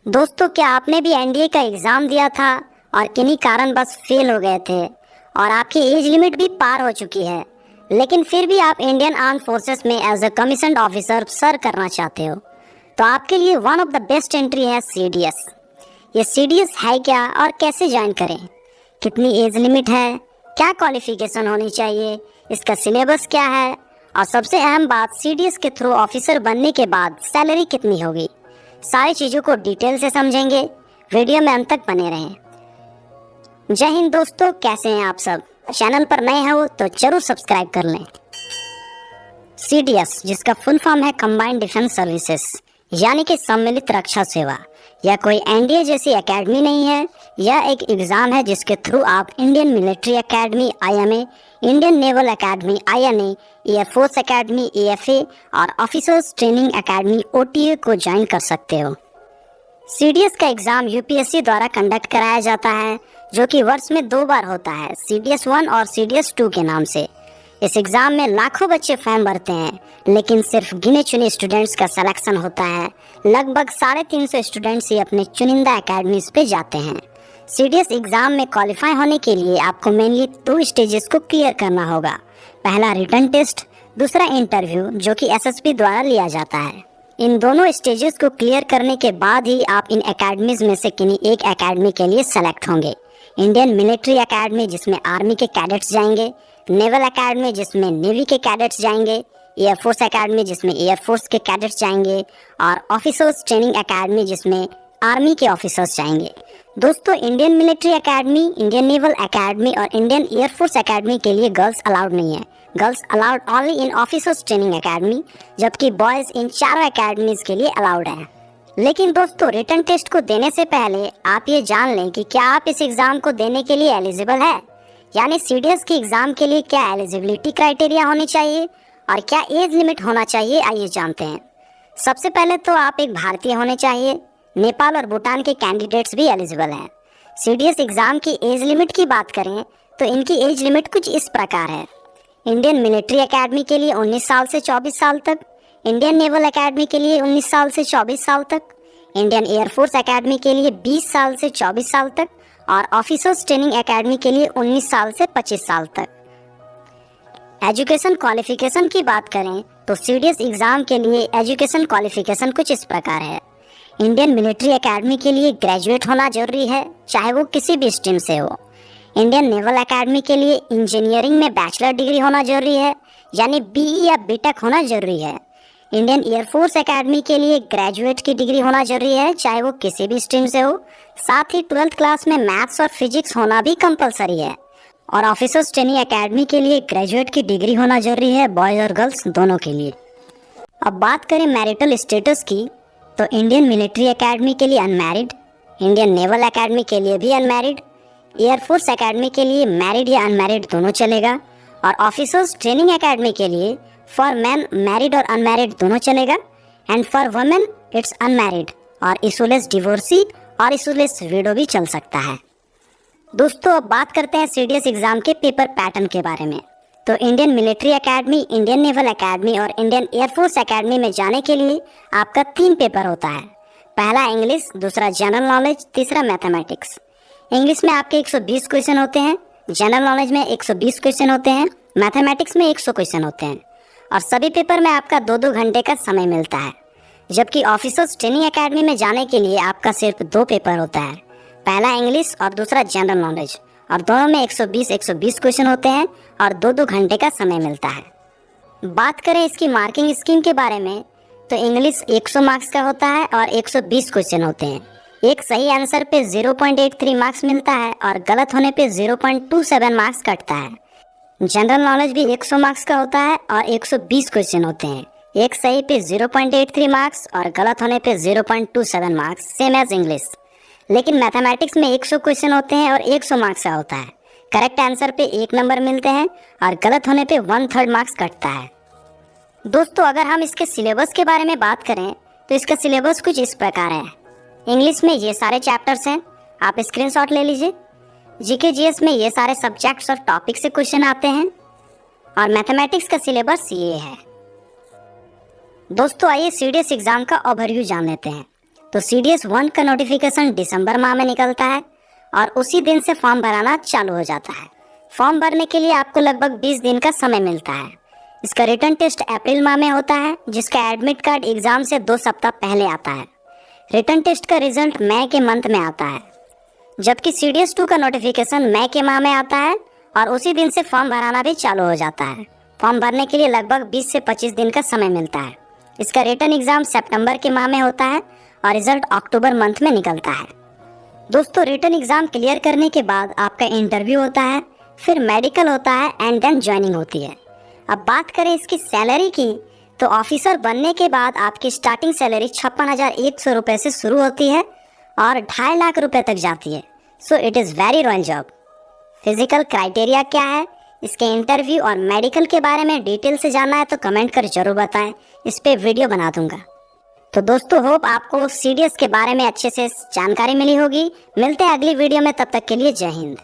दोस्तों, क्या आपने भी एनडीए का एग्ज़ाम दिया था और किन्हीं कारणवश फेल हो गए थे और आपकी एज लिमिट भी पार हो चुकी है, लेकिन फिर भी आप इंडियन आर्म फोर्सेस में एज अ कमीशन्ड ऑफिसर सर्व करना चाहते हो, तो आपके लिए one of the best entry है सीडीएस। ये सीडीएस है क्या और कैसे ज्वाइन करें, कितनी एज लिमिट है, क्या क्वालिफिकेशन होनी चाहिए, इसका सिलेबस क्या है और सबसे अहम बात, सीडीएस के थ्रू ऑफिसर बनने के बाद सैलरी कितनी होगी, सारी चीज़ों को डिटेल से समझेंगे। वीडियो में अंत तक बने रहें। जय हिंद दोस्तों, कैसे हैं आप सब। चैनल पर नए हो तो जरूर सब्सक्राइब कर लें। सीडीएस, जिसका फुल फॉर्म है कंबाइंड डिफेंस सर्विसेज, यानी कि सम्मिलित रक्षा सेवा, यह कोई एनडीए जैसी एकेडमी नहीं है। यह एक एग्ज़ाम है जिसके थ्रू आप Indian military academy IMA, Indian naval academy INA, air force academy AFA और ऑफिसर्स ट्रेनिंग एकेडमी ओटीए को ज्वाइन कर सकते हो। सीडीएस का एग्ज़ाम यूपीएससी द्वारा कंडक्ट कराया जाता है, जो कि वर्ष में 2 बार होता है, सीडीएस 1 और सीडीएस 2 के नाम से। इस एग्ज़ाम में लाखों बच्चे फॉर्म भरते हैं, लेकिन सिर्फ गिने चुने स्टूडेंट्स का सिलेक्शन होता है। लगभग 350 स्टूडेंट्स ही अपने चुनिंदा एकेडमीज पे जाते हैं। सीडीएस एग्ज़ाम में क्वालिफाई होने के लिए आपको मेनली 2 स्टेजेस को क्लियर करना होगा। पहला रिटन टेस्ट, दूसरा इंटरव्यू, जो कि एसएसबी द्वारा लिया जाता है। इन दोनों स्टेजेस को क्लियर करने के बाद ही आप इन एकेडमीज में से किन्हीं एक एकेडमी के लिए सेलेक्ट होंगे। इंडियन मिलिट्री एकेडमी, जिसमें आर्मी के कैडेट्स जाएंगे, नेवल एकेडमी, जिसमें नेवी के कैडेट्स जाएंगे, एयरफोर्स एकेडमी, जिसमें एयरफोर्स के कैडेट्स जाएंगे, और ऑफिसर्स ट्रेनिंग एकेडमी, जिसमें आर्मी के ऑफिसर्स जाएंगे। दोस्तों, Indian military academy, Indian naval academy और इंडियन एयरफोर्स एकेडमी के लिए गर्ल्स अलाउड नहीं है। Girls allowed only in officers training academy, जबकि बॉयज़ इन चारों एकेडमीज के लिए अलाउड हैं। लेकिन दोस्तों, रिटन टेस्ट को देने से पहले आप ये जान लें कि क्या आप इस एग्ज़ाम को देने के लिए एलिजिबल है, यानी सीडीएस के एग्ज़ाम के लिए क्या एलिजिबिलिटी क्राइटेरिया होनी चाहिए और क्या एज लिमिट होना चाहिए, आइए जानते हैं। सबसे पहले तो आप एक भारतीय होने चाहिए। नेपाल और भूटान के कैंडिडेट्स भी एलिजिबल हैं। सीडीएस एग्ज़ाम की एज लिमिट की बात करें तो इनकी एज लिमिट कुछ इस प्रकार है। इंडियन मिलिट्री एकेडमी के लिए 19 साल से 24 साल तक, इंडियन नेवल एकेडमी के लिए 19 साल से 24 साल तक, इंडियन एयरफोर्स एकेडमी के लिए 20 साल से 24 साल तक और ऑफिसर्स ट्रेनिंग एकेडमी के लिए 19 साल से 25 साल तक। एजुकेशन क्वालिफिकेशन की बात करें तो सीडीएस एग्ज़ाम के लिए एजुकेशन क्वालिफिकेशन कुछ इस प्रकार है। इंडियन मिलिट्री एकेडमी के लिए ग्रेजुएट होना जरूरी है, चाहे वो किसी भी स्ट्रीम से हो। इंडियन नेवल एकेडमी के लिए इंजीनियरिंग में बैचलर डिग्री होना जरूरी है, यानी बीई या बीटेक होना जरूरी है। इंडियन एयरफोर्स एकेडमी के लिए ग्रेजुएट की डिग्री होना जरूरी है, चाहे वो किसी भी स्ट्रीम से हो। साथ ही 12th क्लास में मैथ्स और फिजिक्स होना भी कंपलसरी है। और ऑफिसर्स ट्रेनिंग एकेडमी के लिए ग्रेजुएट की डिग्री होना जरूरी है, बॉयज़ और गर्ल्स दोनों के लिए। अब बात करें मैरिटल स्टेटस की, तो इंडियन मिलिट्री एकेडमी के लिए अनमैरिड, इंडियन नेवल एकेडमी के लिए भी अनमैरिड, एयरफोर्स एकेडमी के लिए मैरिड या अनमैरिड दोनों चलेगा, और ऑफिसर्स ट्रेनिंग एकेडमी के लिए फॉर मैन मैरिड और अनमैरिड दोनों चलेगा, and for women it's unmarried और इशूलेस डिवोर्सी और इशूलेस विडो भी चल सकता है। दोस्तों, अब बात करते हैं सीडीएस एग्ज़ाम के पेपर पैटर्न के बारे में। तो Indian military academy, Indian naval academy और इंडियन एयरफोर्स एकेडमी में जाने के लिए आपका 3 पेपर होता है। पहला इंग्लिश, दूसरा जनरल नॉलेज, तीसरा मैथमेटिक्स। इंग्लिश में आपके 120 क्वेश्चन होते हैं, जनरल नॉलेज में 120 क्वेश्चन होते हैं, मैथमेटिक्स में 100 क्वेश्चन होते हैं और सभी पेपर में आपका 2-2 घंटे का समय मिलता है। जबकि ऑफिसर्स ट्रेनिंग एकेडमी में जाने के लिए आपका सिर्फ 2 पेपर होता है, पहला इंग्लिश और दूसरा जनरल नॉलेज, और दोनों में 120 क्वेश्चन होते हैं और 2-2 घंटे का समय मिलता है। बात करें इसकी मार्किंग स्कीम के बारे में, तो इंग्लिश 100 मार्क्स का होता है और 120 क्वेश्चन होते हैं। एक सही आंसर पे 0.83 मार्क्स मिलता है और गलत होने पे 0.27 मार्क्स कटता है। जनरल नॉलेज भी 100 मार्क्स का होता है और 120 क्वेश्चन होते हैं। एक सही पे 0.83 मार्क्स और गलत होने पे 0.27 मार्क्स, सेम एज इंग्लिश। लेकिन मैथमेटिक्स में 100 क्वेश्चन होते हैं और 100 मार्क्स का होता है। करेक्ट आंसर पे 1 नंबर मिलते हैं और गलत होने पे 1/3 मार्क्स कटता है। दोस्तों, अगर हम इसके सिलेबस के बारे में बात करें तो इसका सिलेबस कुछ इस प्रकार है। इंग्लिश में ये सारे चैप्टर्स हैं, आप स्क्रीनशॉट ले लीजिए। जीके जीएस में ये सारे सब्जेक्ट्स और टॉपिक से क्वेश्चन आते हैं और मैथमेटिक्स का सिलेबस ये है। दोस्तों, आइए सीडीएस एग्जाम का ओवरव्यू जान लेते हैं। तो CDS 1 का नोटिफिकेशन दिसंबर माह में निकलता है और उसी दिन से फॉर्म भराना चालू हो जाता है। फॉर्म भरने के लिए आपको लगभग 20 दिन का समय मिलता है। इसका रिटन टेस्ट अप्रैल माह में होता है, जिसका एडमिट कार्ड एग्जाम से 2 सप्ताह पहले आता है। रिटन टेस्ट का रिजल्ट मई के मंथ में आता है, जबकि CDS 2 का नोटिफिकेशन मई के माह में आता है और उसी दिन से फॉर्म भराना भी चालू हो जाता है। फॉर्म भरने के लिए लगभग 20 से 25 दिन का समय मिलता है। इसका रिटन एग्जाम सितंबर के माह में होता है और रिजल्ट अक्टूबर मंथ में निकलता है। दोस्तों, रिटन एग्जाम क्लियर करने के बाद आपका इंटरव्यू होता है, फिर मेडिकल होता है एंड देन ज्वाइनिंग होती है। अब बात करें इसकी सैलरी की, तो ऑफिसर बनने के बाद आपकी स्टार्टिंग सैलरी 56,100 रुपये से शुरू होती है और 2.5 लाख रुपए तक जाती है। So it is very royal job. Physical criteria क्या है, इसके इंटरव्यू और मेडिकल के बारे में डिटेल से जानना है तो कमेंट कर जरूर बताएं, इस पे वीडियो बना दूंगा। तो दोस्तों, होप आपको CDS के बारे में अच्छे से जानकारी मिली होगी। मिलते हैं अगली वीडियो में, तब तक के लिए जय हिंद।